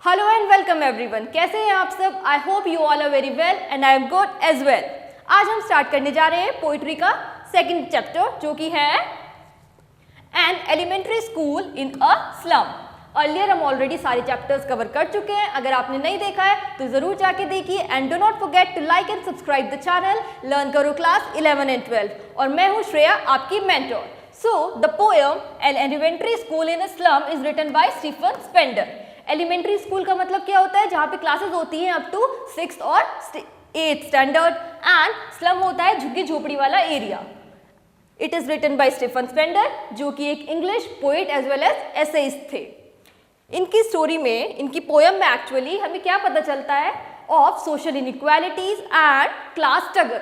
Hello and welcome everyone. कैसे हैं आप सब? I hope you all are very well and I am good as well. आज हम स्टार्ट करने जा रहे हैं पोइट्री का सेकंड चैप्टर जो कि है an elementary school in a slum. Earlier हम ऑलरेडी सारे चैप्टर्स कवर कर चुके हैं। अगर आपने नहीं देखा है तो जरूर जाके देखिए and do not forget to like and subscribe the channel. Learn करो क्लास 11 एंड 12 और मैं हूँ श्रेया, आपकी mentor. So, the poem An Elementary School in a Slum is written by Stephen Spender. Elementary school का मतलब क्या होता है? जहाँ पे क्लासेस होती हैं अप टू 6th और 8th स्टैंडर्ड एंड स्लम होता है झुग्गी झोपड़ी वाला area. It is written by Stephen Spender जो कि एक English poet as well as essayist थे। इनकी स्टोरी में, इनकी पोएम में एक्चुअली हमें क्या पता चलता है? Of social inequalities and class struggle.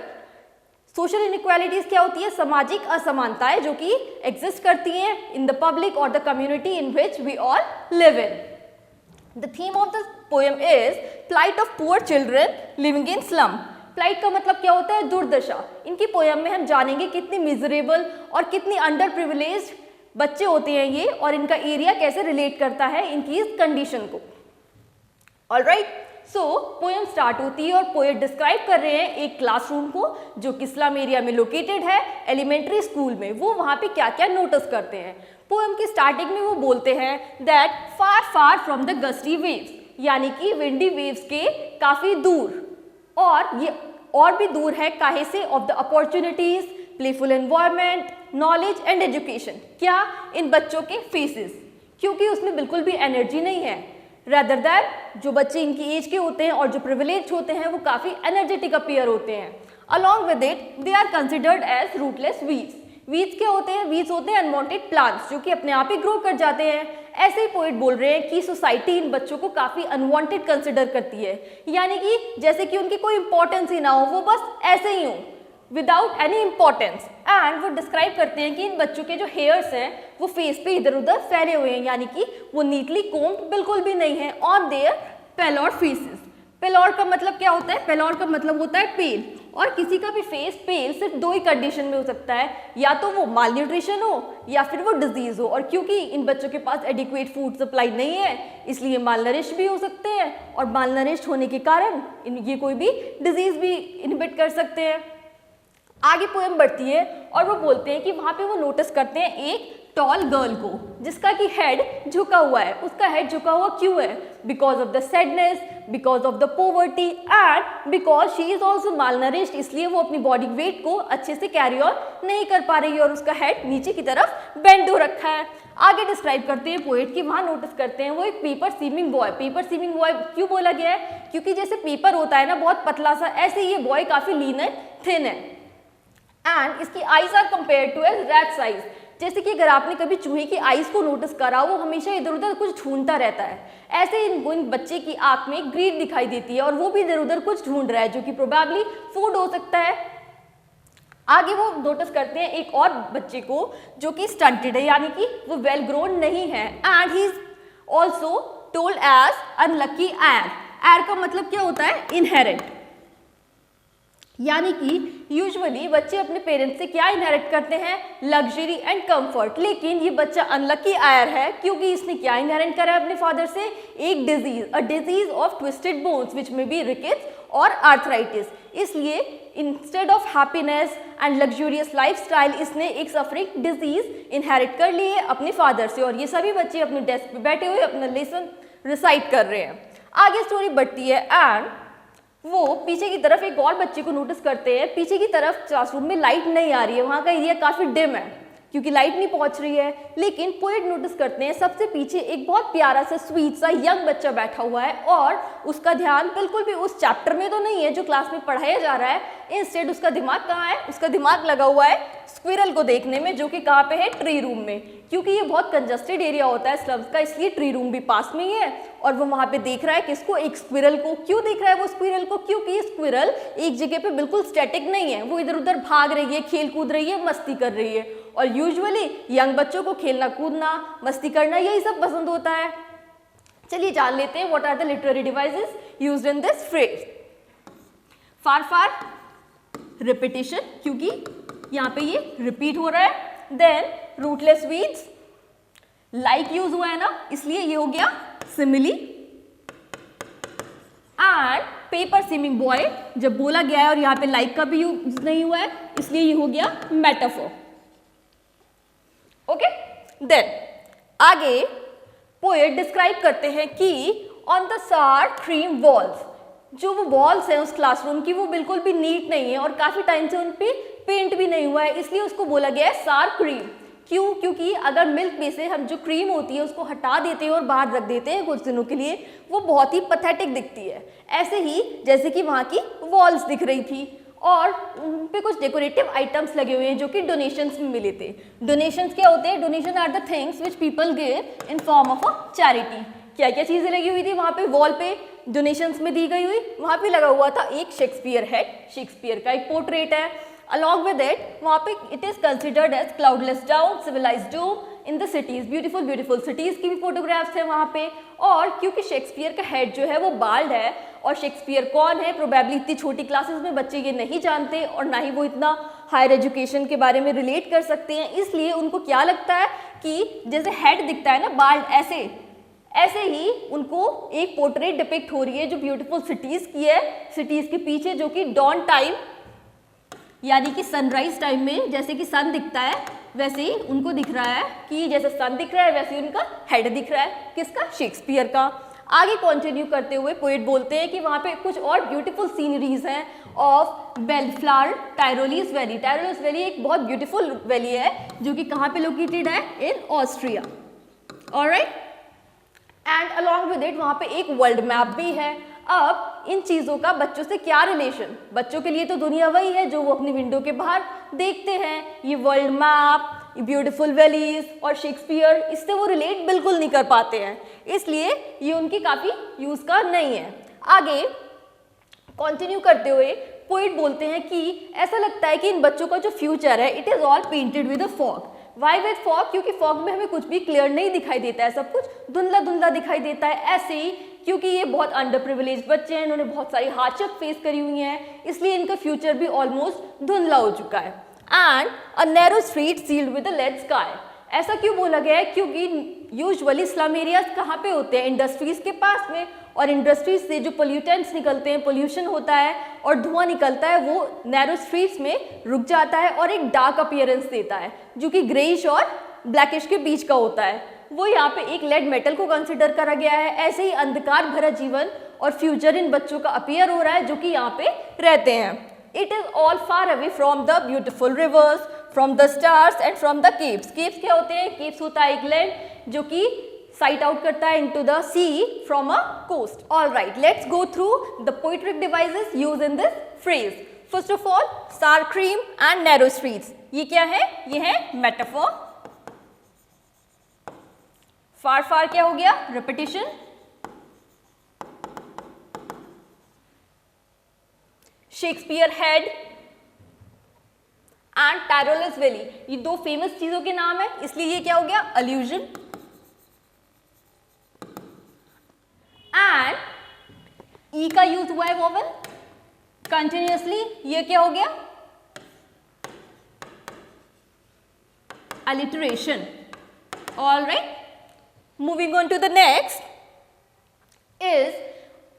Social inequalities क्या होती है? सामाजिक असमानताएं जो कि एग्जिस्ट करती हैं इन द पब्लिक और the community in which we all live in. The theme of the poem is plight of poor children living in slum. Plight का मतलब क्या होता है? दुर्दशा। इनकी पोएम में हम जानेंगे कितनी मिजरेबल और कितनी अंडर प्रिविलेज्ड बच्चे होते हैं ये, और इनका एरिया कैसे रिलेट करता है इनकी इस कंडीशन को। ऑलराइट, सो पोएम स्टार्ट होती है और पोएट डिस्क्राइब कर रहे हैं एक क्लासरूम को जो कि स्लम एरिया में लोकेटेड है, एलिमेंट्री स्कूल में। वो वहाँ पे क्या क्या नोटिस करते हैं। पोएम की स्टार्टिंग में वो बोलते हैं that far far from the gusty waves, यानी कि विंडी वेव्स के काफ़ी दूर, और ये और भी दूर है काहे से? Of the opportunities, playful environment, knowledge and education. क्या? इन बच्चों के फेसेस, क्योंकि उसमें बिल्कुल भी एनर्जी नहीं है। रेदर दैट जो बच्चे इनकी एज के होते हैं और जो प्रिविलेज होते हैं वो काफ़ी एनर्जेटिक अपीयर होते हैं। Along with it they are considered as rootless weeds. Weeds क्या होते हैं? वीड्स होते हैं अनवांटेड प्लांट्स जो कि अपने आप ही ग्रो कर जाते हैं। ऐसे ही पोइट बोल रहे हैं कि सोसाइटी इन बच्चों को काफ़ी अनवांटेड कंसिडर करती है, यानी कि जैसे कि उनकी कोई इंपॉर्टेंस ही ना हो, वो बस ऐसे ही हो विदाउट एनी इंपॉर्टेंस। एंड वो डिस्क्राइब करते हैं कि इन बच्चों के जो हेयर्स हैं वो फेस पे इधर उधर फैले हुए हैं, यानी कि वो नीटली कोम्ड बिल्कुल भी नहीं है ऑन देयर पेलॉर फेसेस। पेलॉर का मतलब क्या होता है? पेलॉर का मतलब होता है पेल, और किसी का भी फेस पेल सिर्फ दो ही कंडीशन में हो सकता है, या तो वो माल न्यूट्रिशन हो या फिर वो डिजीज हो। और क्योंकि इन बच्चों के पास एडिक्वेट फूड सप्लाई नहीं है इसलिए माल नरिश भी हो सकते हैं, और माल नरिश होने के कारण ये कोई भी डिजीज भी इनहिबिट कर सकते हैं। आगे पोएम बढ़ती है और वो बोलते हैं कि वहाँ पे वो नोटिस करते हैं एक टॉल गर्ल को जिसका कि हेड झुका हुआ है। उसका हेड झुका हुआ क्यों है? Because of the sadness, because of the poverty and because she is also malnourished. इसलिए वो अपनी बॉडी वेट को अच्छे से कैरी ऑन नहीं कर पा रही है और उसका हेड नीचे की तरफ बेंड हो रखा है। आगे डिस्क्राइब करते हैं पोएट कि वहाँ नोटिस करते हैं वो एक paper seeming boy. Paper seeming boy क्यों बोला गया है? क्योंकि जैसे पेपर होता है ना बहुत पतला सा, ऐसे ये बॉय काफ़ी लीन एंड थिन है। एंड इसकी eyes are compare to as rat size. जैसे कि अगर आपने कभी चूहे की आईज को नोटिस करा, वो हमेशा इधर उधर कुछ ढूंढता रहता है। ऐसे इन बच्चे की आंख में ग्रीड दिखाई देती है और वो भी इधर उधर कुछ ढूंढ रहा है जो कि प्रोबेबली फूड हो सकता है। आगे वो नोटिस करते हैं एक और बच्चे को जो कि स्टंटेड है, यानी कि वो वेल ग्रोन नहीं है। And he is also told as unlucky heir. Heir का मतलब क्या होता है? इनहेरेंट, यानी कि यूजुअली बच्चे अपने पेरेंट्स से क्या इनहेरिट करते हैं? Luxury and comfort. लेकिन ये बच्चा अनलकी आयर है क्योंकि इसने क्या इनहेरिट करा है अपने फादर से? एक disease, a disease of twisted bones which may be rickets और आर्थराइटिस। इसलिए instead of happiness and luxurious lifestyle इसने एक सफरिंग डिजीज इनहेरिट कर ली है अपने फादर से। और ये सभी बच्चे अपने डेस्क पे बैठे हुए अपना लेसन रिसाइट कर रहे हैं। आगे स्टोरी बढ़ती है एंड वो पीछे की तरफ एक और बच्चे को नोटिस करते हैं। पीछे की तरफ क्लासरूम में लाइट नहीं आ रही है, वहाँ का एरिया काफ़ी डिम है क्योंकि लाइट नहीं पहुँच रही है। लेकिन पोएट नोटिस करते हैं सबसे पीछे एक बहुत प्यारा सा स्वीट सा यंग बच्चा बैठा हुआ है और उसका ध्यान बिल्कुल भी उस चैप्टर में तो नहीं है जो क्लास में पढ़ाया जा रहा है। इंस्टेड उसका दिमाग कहाँ है? उसका दिमाग लगा हुआ है स्क्विरल को देखने में, जो कि कहाँ पे है? ट्री रूम में। क्योंकि ये बहुत कंजस्टेड एरिया होता है स्लम्स का, इसलिए ट्री रूम भी पास में ही है और वो वहाँ पे देख रहा है किसको? एक स्क्विरल को। क्यों देख रहा है वो स्क्विरल को? क्योंकि स्क्विरल एक जगह पे बिल्कुल स्टैटिक नहीं है, वो इधर उधर भाग रही है, खेल कूद रही है, मस्ती कर रही है। और यूजुअली यंग बच्चों को खेलना कूदना, मस्ती करना यही सब पसंद होता है। चलिए जान लेते हैं what are the literary devices used in this phrase. Far far, repetition क्योंकि यहाँ पे ये रिपीट हो रहा है। Then rootless weeds, like use हुआ है ना इसलिए ये हो गया simile. And paper swimming boy जब बोला गया है और यहाँ पे लाइक का भी यूज नहीं हुआ है, इसलिए ये हो गया मेटाफोर। ओके, देन आगे पोएट डिस्क्राइब करते हैं कि ऑन द सार क्रीम वॉल्स, जो वो वॉल्स हैं उस क्लासरूम की वो बिल्कुल भी नीट नहीं है और काफी टाइम से उन पे पेंट भी नहीं हुआ है, इसलिए उसको बोला गया है सार क्रीम। क्यों? क्योंकि अगर मिल्क में से हम जो क्रीम होती है उसको हटा देते हैं और बाहर रख देते हैं कुछ दिनों के लिए, वो बहुत ही पैथेटिक दिखती है। ऐसे ही जैसे कि वहाँ की वॉल्स दिख रही थी और उन पे कुछ डेकोरेटिव आइटम्स लगे हुए हैं जो कि डोनेशंस में मिले थे। डोनेशंस क्या होते हैं? Donation are the things which people give in form of a charity. क्या क्या चीज़ें लगी हुई थी वहाँ पे वॉल पे डोनेशंस में दी गई हुई? वहाँ पे लगा हुआ था एक शेक्सपियर हेड, शेक्सपियर का एक पोर्ट्रेट है। अलॉन्ग विद इट वहाँ पे it is considered as cloudless dawn, civilized dome in the cities, beautiful beautiful cities की भी फोटोग्राफ्स है वहाँ पे। और क्योंकि शेक्सपियर का हेड जो है वो बाल्ड है, और शेक्सपियर कौन है प्रोबेबली इतनी छोटी क्लासेस में बच्चे ये नहीं जानते और ना ही वो इतना हायर एजुकेशन के बारे में रिलेट कर सकते हैं, इसलिए उनको क्या लगता है कि जैसे हेड दिखता है ना बाल्ड, ऐसे ही उनको एक पोर्ट्रेट डिपिक्ट हो रही है जो ब्यूटीफुल सिटीज की है, सिटीज के पीछे जो कि डॉन टाइम यानी कि सनराइज टाइम में जैसे कि सन दिखता है वैसे ही उनको दिख रहा है कि जैसे सन दिख रहा है वैसे ही उनका हेड दिख रहा है। किसका? शेक्सपियर का। आगे कंटिन्यू करते हुए पोएट बोलते हैं कि वहाँ पे कुछ और ब्यूटीफुल सीनरीज हैं ऑफ बेलफ्लावर टायरोलिस वैली। टायरोलिस वैली एक बहुत ब्यूटीफुल वैली है जो कि कहाँ पे लोकेटेड है? इन Austria. Alright, and along with it वहाँ पे एक वर्ल्ड मैप भी है। अब इन चीज़ों का बच्चों से क्या रिलेशन? बच्चों के लिए तो दुनिया वही है जो वो अपनी विंडो के बाहर देखते हैं। ये वर्ल्ड मैप, ब्यूटीफुल वैलीज और शेक्सपियर, इससे वो रिलेट बिल्कुल नहीं कर पाते हैं, इसलिए ये उनकी काफ़ी यूज़ का नहीं है। आगे कंटिन्यू करते हुए पोएट बोलते हैं कि ऐसा लगता है कि इन बच्चों का जो फ्यूचर है it is all painted with a fog. Why with fog? क्योंकि फॉग में हमें कुछ भी क्लियर नहीं दिखाई देता है, सब कुछ धुंधला धुंधला दिखाई देता है। ऐसे ही क्योंकि ये बहुत अंडर प्रिविलेज बच्चे हैं, इन्होंने बहुत सारी हार्डशिप फेस करी हुई हैं, इसलिए इनका फ्यूचर भी ऑलमोस्ट धुंधला हो चुका है। And a narrow street sealed with a lead sky. ऐसा क्यों बोला गया है? क्योंकि यूजुअली स्लम एरियाज कहाँ पे होते हैं? इंडस्ट्रीज के पास में, और इंडस्ट्रीज से जो पोल्यूटेंट्स निकलते हैं, पोल्यूशन होता है और धुआं निकलता है, वो नैरो स्ट्रीट्स में रुक जाता है और एक डार्क अपीयरेंस देता है जो कि ग्रेइश और ब्लैकिश के बीच का होता है। वो यहाँ पे एक लेड मेटल को कंसिडर करा गया है। ऐसे ही अंधकार भरा जीवन और फ्यूचर इन बच्चों का अपीयर हो रहा है जो कि यहाँ पे रहते हैं। It is all far away from the beautiful reverse, from the stars and from the caves. Caves क्या होते हैं? केव्स होता है एक लैंड जो कि साइट आउट करता है into the sea from a coast. All right, let's go through the poetic devices used in this phrase. First of all, sour cream and narrow streets. ये क्या है? ये है मेटाफोर। फार फार क्या हो गया? Repetition. Shakespeare head and Tyrolese valley, ये दो फेमस चीजों के नाम है, इसलिए ये क्या हो गया? अल्यूजन। एंड ई का यूज हुआ है वोवेल कंटिन्यूअसली, ये क्या हो गया? Alliteration. All right, moving on to the next is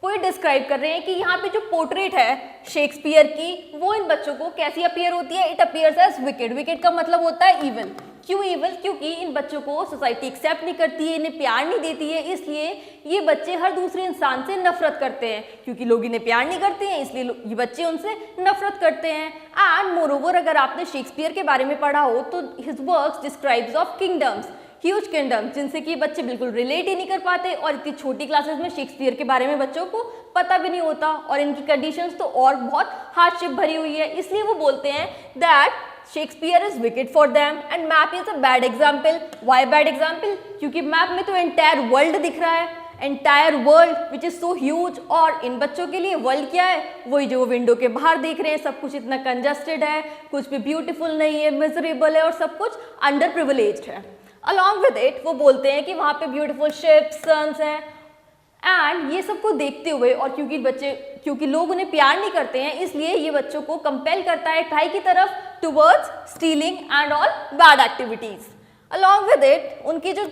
poet describe कर रहे हैं कि यहाँ पे जो पोर्ट्रेट है शेक्सपियर की, वो इन बच्चों को कैसी अपीयर होती है? It appears as wicked. Wicked का मतलब होता है इविल। क्यों इविल? क्योंकि इन बच्चों को सोसाइटी एक्सेप्ट नहीं करती है, इन्हें प्यार नहीं देती है, इसलिए ये बच्चे हर दूसरे इंसान से नफरत करते हैं। क्योंकि लोग इन्हें प्यार नहीं करते हैं इसलिए ये बच्चे उनसे नफरत करते हैं। एंड मोरोवर, अगर आपने शेक्सपियर के बारे में पढ़ा हो तो his works describes of kingdoms, huge kingdoms, जिनसे कि बच्चे बिल्कुल रिलेट ही नहीं कर पाते, और इतनी छोटी क्लासेस में शेक्सपियर के बारे में बच्चों को पता भी नहीं होता, और इनकी कंडीशंस तो और बहुत हार्डशिप भरी हुई है। इसलिए वो बोलते हैं that Shakespeare is wicked for them and map is a bad example. Why bad example? क्योंकि मैप में तो एंटायर वर्ल्ड दिख रहा है, entire world which is so huge, और इन बच्चों के लिए वर्ल्ड क्या है? वही जो वो विंडो के बाहर देख रहे हैं, सब कुछ इतना कंजस्टेड है, कुछ भी ब्यूटीफुल नहीं है, मिजरेबल है और सब कुछ अंडर प्रिविलेज्ड है। अलॉन्ग विद इट वो बोलते हैं कि वहाँ पे ब्यूटीफुल शिप्स, सन्स हैं, एंड ये सबको देखते हुए, और क्योंकि लोग उन्हें प्यार नहीं करते हैं, इसलिए ये बच्चों को कंपेल करता है ट्राई की तरफ towards stealing and all bad activities. Along with it उनकी जो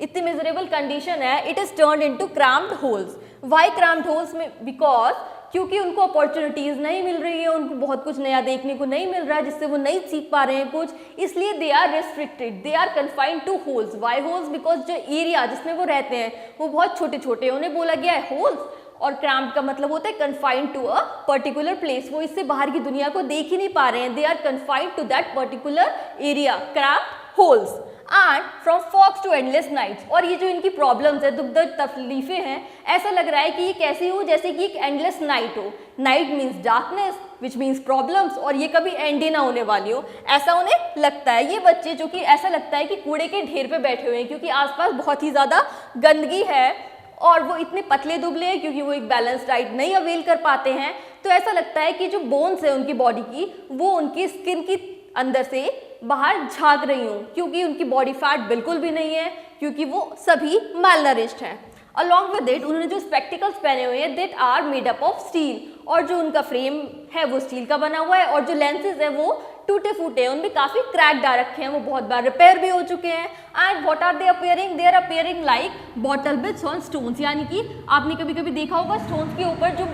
इतनी मिजरेबल कंडीशन है, it is turned into cramped holes. Why cramped holes में? बिकॉज क्योंकि उनको अपॉर्चुनिटीज़ नहीं मिल रही है, उनको बहुत कुछ नया देखने को नहीं मिल रहा है जिससे वो नहीं सीख पा रहे हैं कुछ, इसलिए they are restricted, they are confined to holes. Why holes? Because जो एरिया जिसमें वो रहते हैं वो बहुत छोटे छोटे, उन्हें बोला गया है होल्स, और क्रैम्प्ड का मतलब होता है confined to a particular place, वो इससे बाहर की दुनिया को देख ही नहीं पा रहे हैं, they are confined to that particular area, cramped holes. And from fogs to endless nights, और ये जो इनकी प्रॉब्लम्स है, दुख दर्द तकलीफें हैं, ऐसा लग रहा है कि ये कैसी हो, जैसे कि एक एंडलेस नाइट हो। Night means darkness which means problems, और ये कभी एंड ही ना होने वाली हो, ऐसा उन्हें लगता है। ये बच्चे जो कि ऐसा लगता है कि कूड़े के ढेर पे बैठे हुए हैं, क्योंकि आसपास बहुत ही ज़्यादा गंदगी है और वो इतने पतले दुबले हैं क्योंकि वो एक बैलेंस डाइट नहीं अवेल कर पाते हैं। तो ऐसा लगता है कि जो बोन्स है उनकी बॉडी की, वो उनकी स्किन की अंदर से बाहर झांक रही हूँ, क्योंकि उनकी बॉडी फैट बिल्कुल भी नहीं है, क्योंकि वो सभी मालनरिश्ड हैं। अलॉन्ग विद इट उन्होंने जो स्पेक्टिकल्स पहने हुए हैं that are made up of steel, और जो उनका फ्रेम है वो स्टील का बना हुआ है, और जो लेंसेज है वो टूटे फूटे हैं, उनमें काफ़ी क्रैक आ रखे हैं, वो बहुत बार रिपेयर भी हो चुके हैं। And what are they appearing? They are appearing like bottle bits on stones, यानी कि आपने कभी कभी देखा होगा स्टोन्स के ऊपर जो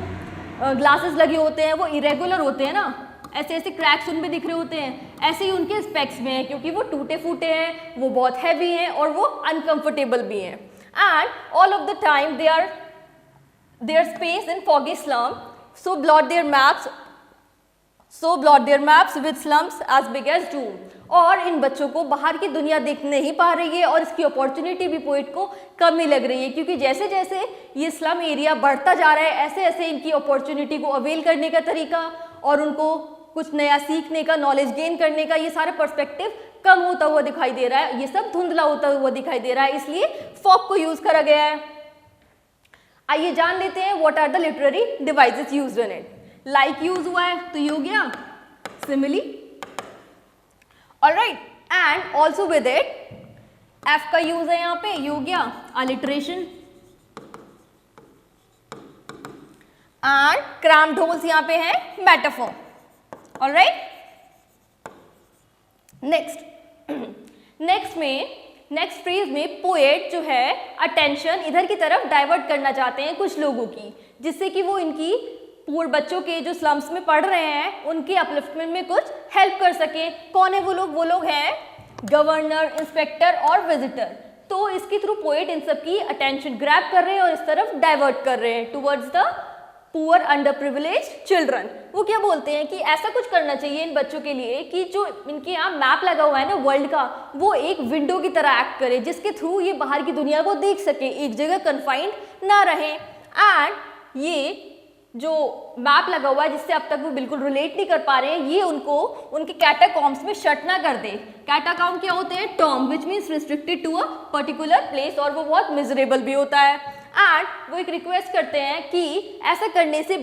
ग्लासेस लगे होते हैं वो इरेगुलर होते हैं ना, ऐसे ऐसे क्रैक्स उनमें दिख रहे होते हैं, ऐसे ही उनके स्पेक्स में है, क्योंकि वो टूटे फूटे हैं, वो बहुत हैवी हैं और वो अनकंफर्टेबल भी हैं। And all of the time they are their space in foggy slum, so blot their maps with slums as big as doom. और इन बच्चों को बाहर की दुनिया देख नहीं पा रही है, और इसकी अपॉर्चुनिटी भी पोइट को कम ही लग रही है, क्योंकि जैसे जैसे ये स्लम एरिया बढ़ता जा रहा है, ऐसे ऐसे इनकी अपॉर्चुनिटी को अवेल करने का तरीका और उनको कुछ नया सीखने का, नॉलेज गेन करने का, ये सारा पर्सपेक्टिव कम होता हुआ दिखाई दे रहा है, ये सब धुंधला होता हुआ दिखाई दे रहा है, इसलिए फॉग को यूज करा गया है। आइए जान लेते हैं what are the literary devices used in it. Like use हुआ है तो ये हो गया simile, alright, and also with it F का यूज है यहाँ पे, ये हो गया अलिटरेशन, एंड क्रैम्प्ड होल्स यहाँ पे है मेटाफोर, ऑलराइट। नेक्स्ट फ्रेज में पोएट जो है अटेंशन इधर की तरफ डाइवर्ट करना चाहते हैं कुछ लोगों की, जिससे कि वो इनकी पूरे बच्चों के जो स्लम्स में पढ़ रहे हैं उनके अपलिफ्टमेंट में कुछ हेल्प कर सके। कौन है वो लोग? वो लोग हैं गवर्नर, इंस्पेक्टर और विजिटर। तो इसके थ्रू पोएट इन सब की अटेंशन ग्रैब कर रहे हैं और इस तरफ डाइवर्ट कर रहे हैं towards the poor under privileged children. वो क्या बोलते हैं कि ऐसा कुछ करना चाहिए इन बच्चों के लिए कि जो इनके यहाँ मैप लगा हुआ है ना वर्ल्ड का, वो एक विंडो की तरह एक्ट करे, जिसके थ्रू ये बाहर की दुनिया को देख सके, एक जगह कन्फाइंड ना रहे। एंड ये जो मैप लगा हुआ है जिससे अब तक वो बिल्कुल रिलेट नहीं कर पा रहे हैं, ये उनको उनके कैटाकॉम्स में शट ना कर दे। कैटाकॉम क्या होते हैं? Tomb, which means restricted to a particular place, और वो बहुत मिजरेबल भी होता है। एंड वो एक रिक्वेस्ट करते हैं कि ऐसा करने से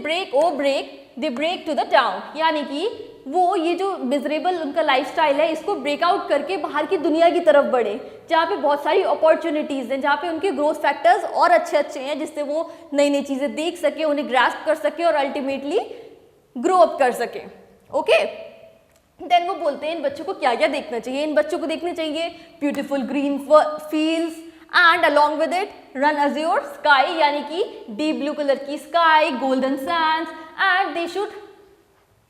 they break to the town, यानी कि वो ये जो मिजरेबल उनका लाइफस्टाइल है इसको ब्रेकआउट करके बाहर की दुनिया की तरफ बढ़े, जहाँ पे बहुत सारी अपॉर्चुनिटीज़ हैं, जहाँ पे उनके ग्रोथ फैक्टर्स और अच्छे अच्छे हैं, जिससे वो नई नई चीज़ें देख सके, उन्हें ग्रास्प कर सके और अल्टीमेटली ग्रो अप कर सके। ओके, देन वो बोलते हैं इन बच्चों को क्या क्या देखना चाहिए। इन बच्चों को देखने चाहिए beautiful green fields and along with it run Azure sky, यानी कि डीप ब्लू कलर की sky, golden Sands, and they should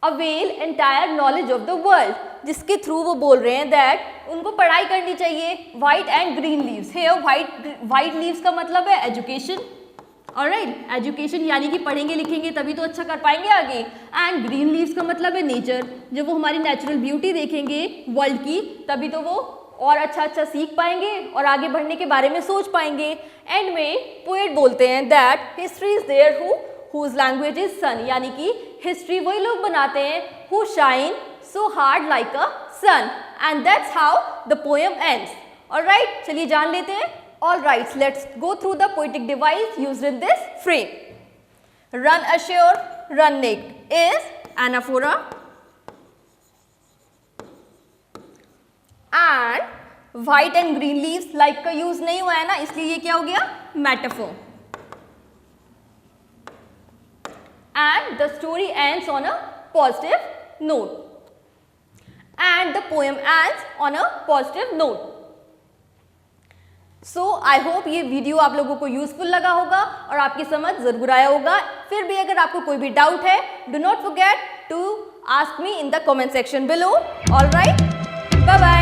avail entire knowledge of the world, जिसके थ्रू वो बोल रहे हैं दैट उनको पढ़ाई करनी चाहिए। वाइट एंड ग्रीन लीव्स है, वाइट लीव्स का मतलब है एजुकेशन, ऑलराइट, एजुकेशन यानी कि पढ़ेंगे लिखेंगे तभी तो अच्छा कर पाएंगे आगे। एंड ग्रीन लीव्स का मतलब है नेचर, जब वो हमारी नेचुरल ब्यूटी देखेंगे वर्ल्ड की तभी तो वो और अच्छा सीख पाएंगे और आगे बढ़ने के बारे में सोच पाएंगे। एंड में पोएट बोलते हैं that history is there whose language is sun, यानी कि हिस्ट्री वही लोग बनाते हैं who shine so hard like a sun, and that's how the poem ends. Alright, चलिए जान लेते हैं। Alright, let's go through the poetic device used in this frame. Run assure, run naked is anaphora, and white and green leaves like का use नहीं हुआ है ना, इसलिए ये क्या हो गया? Metaphor. And the story ends on a positive note, and the poem ends on a positive note. So I hope ये वीडियो आप लोगों को यूजफुल लगा होगा और आपकी समझ जरूर आया होगा। फिर भी अगर आपको कोई भी डाउट है, do not forget to ask me in the comment section below. Alright, bye bye.